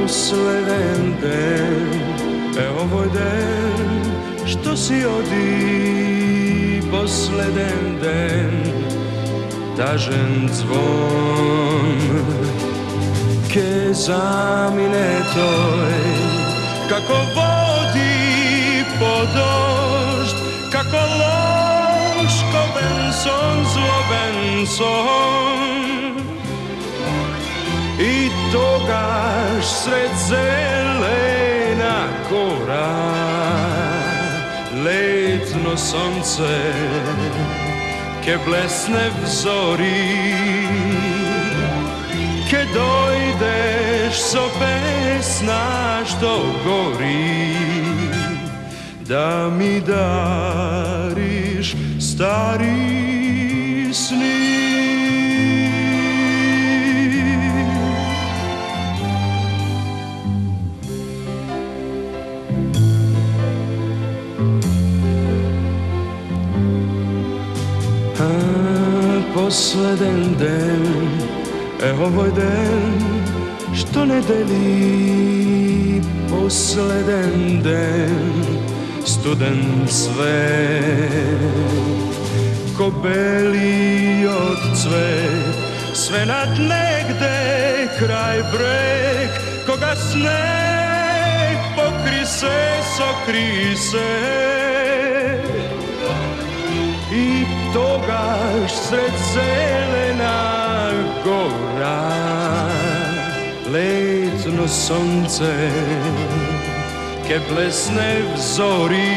posleden den, ovo je den što si odi, posleden den, tažen zvon, ke zamine toj, kako vodi po dožd, kako loš ko Benson, zloben son. I togaš sred zelena gora, letno sonce ke blesne v zori, ke dojdeš so pesna što gori, da mi dariš stari sni. Posleden den, ovo je den što ne deli, posleden den, studen svet, ko beli od cvet, sve nad negde kraj breg, koga sneg pokri se, sokri se. I togaš sred zelena gora, letno sonce ke blesne v zori,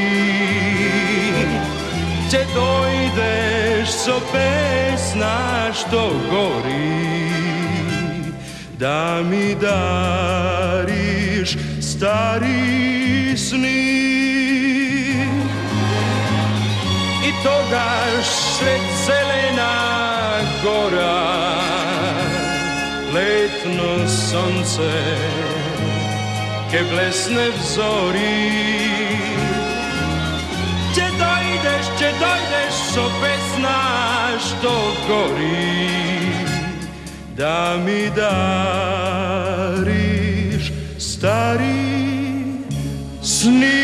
te dojdeš so pesna što gori, da mi dariš stari sni. I togaš sred zelena gora, letno sonce ke blesne v zori, če dojdeš so pesna što gori, da mi dariš stari sni.